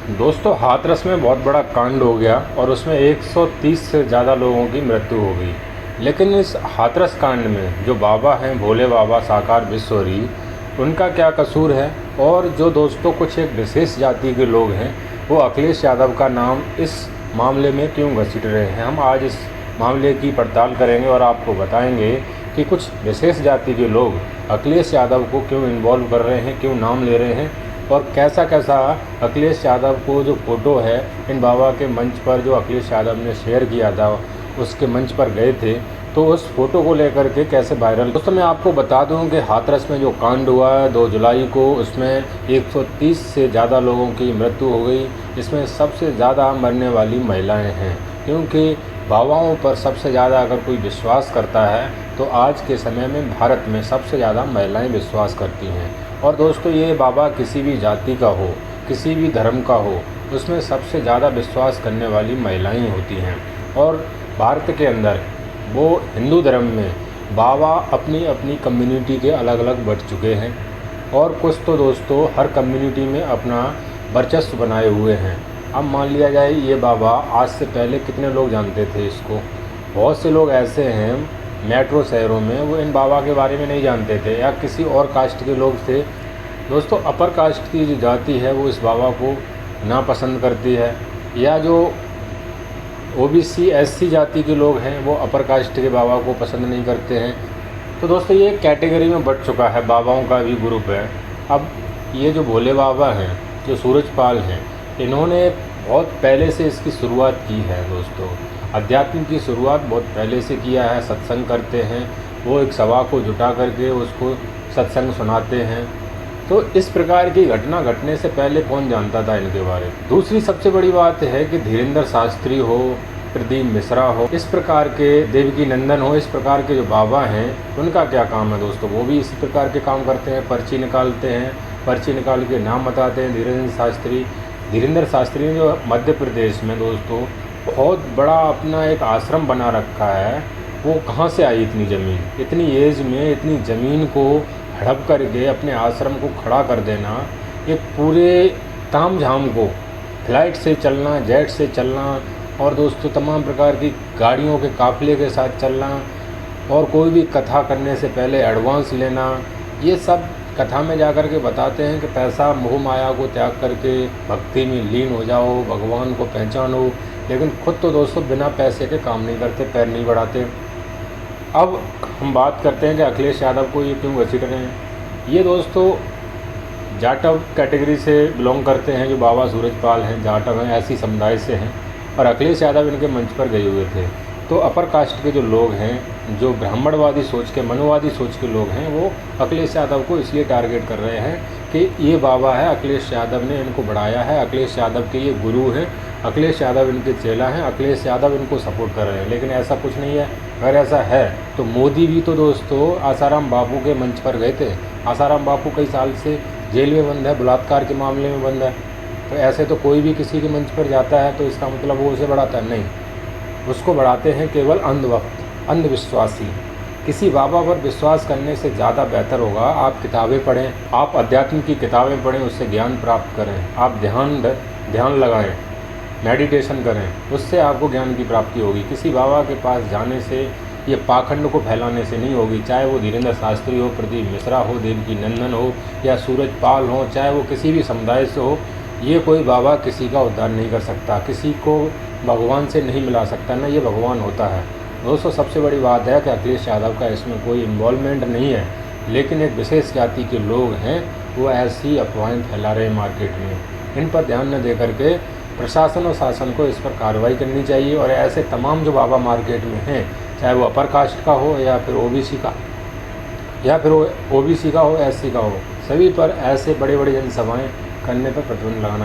दोस्तों, हाथरस में बहुत बड़ा कांड हो गया और उसमें 130 से ज़्यादा लोगों की मृत्यु हो गई। लेकिन इस हाथरस कांड में जो बाबा हैं, भोले बाबा साकार विश्वरी, उनका क्या कसूर है? और जो दोस्तों कुछ एक विशेष जाति के लोग हैं, वो अखिलेश यादव का नाम इस मामले में क्यों घसीट रहे हैं, हम आज इस मामले की पड़ताल करेंगे और आपको बताएंगे कि कुछ विशेष जाति के लोग अखिलेश यादव को क्यों इन्वॉल्व कर रहे हैं, क्यों नाम ले रहे हैं, और कैसा कैसा अखिलेश यादव को जो फ़ोटो है इन बाबा के मंच पर जो अखिलेश यादव ने शेयर किया था, उसके मंच पर गए थे, तो उस फ़ोटो को लेकर के कैसे वायरल। दोस्तों, मैं आपको बता दूं कि हाथरस में जो कांड हुआ है 2 जुलाई को, उसमें 130 से ज़्यादा लोगों की मृत्यु हो गई। इसमें सबसे ज़्यादा मरने वाली महिलाएं हैं, क्योंकि बाबाओं पर सबसे ज़्यादा अगर कोई विश्वास करता है तो आज के समय में भारत में सबसे ज़्यादा महिलाएं विश्वास करती हैं। और दोस्तों, ये बाबा किसी भी जाति का हो, किसी भी धर्म का हो, उसमें सबसे ज़्यादा विश्वास करने वाली महिलाएं होती हैं। और भारत के अंदर वो हिंदू धर्म में बाबा अपनी अपनी कम्युनिटी के अलग अलग बट चुके हैं, और कुछ तो दोस्तों हर कम्युनिटी में अपना वर्चस्व बनाए हुए हैं। अब मान लिया जाए, ये बाबा आज से पहले कितने लोग जानते थे इसको? बहुत से लोग ऐसे हैं मेट्रो शहरों में, वो इन बाबा के बारे में नहीं जानते थे, या किसी और कास्ट के लोग थे। दोस्तों, अपर कास्ट की जो जाति है वो इस बाबा को नापसंद करती है, या जो ओबीसी एससी जाति के लोग हैं वो अपर कास्ट के बाबा को पसंद नहीं करते हैं। तो दोस्तों, ये कैटेगरी में बढ़ चुका है, बाबाओं का भी ग्रुप है। अब ये जो भोले बाबा हैं, जो सूरजपाल हैं, इन्होंने बहुत पहले से इसकी शुरुआत की है। दोस्तों, अध्यात्म की शुरुआत बहुत पहले से किया है। सत्संग करते हैं, वो एक सभा को जुटा करके उसको सत्संग सुनाते हैं। तो इस प्रकार की घटना घटने से पहले कौन जानता था इनके बारे में? दूसरी सबसे बड़ी बात है कि धीरेन्द्र शास्त्री हो, प्रदीप मिश्रा हो, इस प्रकार के देवकी नंदन हो, इस प्रकार के जो बाबा हैं, उनका क्या काम है दोस्तों? वो भी इसी प्रकार के काम करते हैं, पर्ची निकालते हैं, पर्ची निकाल के नाम बताते हैं। धीरेन्द्र शास्त्री ने जो मध्य प्रदेश में दोस्तों बहुत बड़ा अपना एक आश्रम बना रखा है, वो कहाँ से आई इतनी ज़मीन? इतनी एज में इतनी ज़मीन को हड़प करके अपने आश्रम को खड़ा कर देना, एक पूरे ताम झाम को फ्लाइट से चलना, जेट से चलना, और दोस्तों तमाम प्रकार की गाड़ियों के काफ़िले के साथ चलना, और कोई भी कथा करने से पहले एडवांस लेना, ये सब कथा में जाकर के बताते हैं कि पैसा मोह माया को त्याग करके भक्ति में लीन हो जाओ, भगवान को पहचानो। लेकिन खुद तो दोस्तों बिना पैसे के काम नहीं करते, पैर नहीं बढ़ाते। अब हम बात करते हैं कि अखिलेश यादव को ये क्यों घसीट रहे हैं। ये दोस्तों जाटव कैटेगरी से बिलोंग करते हैं, जो बाबा सूरजपाल हैं, जाटव हैं, ऐसी समुदाय से हैं, और अखिलेश यादव इनके मंच पर गए हुए थे। तो अपर कास्ट के जो लोग हैं, जो ब्राह्मणवादी सोच के, मनुवादी सोच के लोग हैं, वो अखिलेश यादव को इसलिए टारगेट कर रहे हैं कि ये बाबा है, अखिलेश यादव ने इनको बढ़ाया है, अखिलेश यादव के ये गुरु हैं, अखिलेश यादव इनके चेला हैं, अखिलेश यादव इनको सपोर्ट कर रहे हैं। लेकिन ऐसा कुछ नहीं है। अगर ऐसा है तो मोदी भी तो दोस्तों आसाराम बापू के मंच पर गए थे। आसाराम बापू कई साल से जेल में बंद है, बलात्कार के मामले में बंद है। तो ऐसे तो कोई भी किसी के मंच पर जाता है तो इसका मतलब वो उसे बढ़ाता है? नहीं, उसको बढ़ाते हैं केवल अंधविश्वासी। किसी बाबा पर विश्वास करने से ज़्यादा बेहतर होगा आप किताबें पढ़ें, आप अध्यात्म की किताबें पढ़ें, उससे ज्ञान प्राप्त करें, आप ध्यान लगाएं, मेडिटेशन करें, उससे आपको ज्ञान की प्राप्ति होगी। किसी बाबा के पास जाने से, ये पाखंड को फैलाने से नहीं होगी। चाहे वो धीरेन्द्र शास्त्री हो, प्रदीप मिश्रा हो, देवकी नंदन हो, या सूरजपाल हो, चाहे वो किसी भी समुदाय से हो, ये कोई बाबा किसी का उद्धार नहीं कर सकता, किसी को भगवान से नहीं मिला सकता, ना ये भगवान होता है। दोस्तों, सबसे बड़ी बात है कि अखिलेश यादव का इसमें कोई इन्वॉल्वमेंट नहीं है, लेकिन एक विशेष जाति के लोग हैं, वो ऐसी अफवाहें फैला रहे हैं मार्केट में। इन पर ध्यान न दे करके प्रशासन और शासन को इस पर कार्रवाई करनी चाहिए, और ऐसे तमाम जो बाबा मार्केट में हैं, चाहे वो अपर कास्ट का हो या फिर ओबीसी का हो, एससी का हो, सभी पर ऐसे बड़े बड़े जनसभाएं करने पर प्रतिबंध लगाना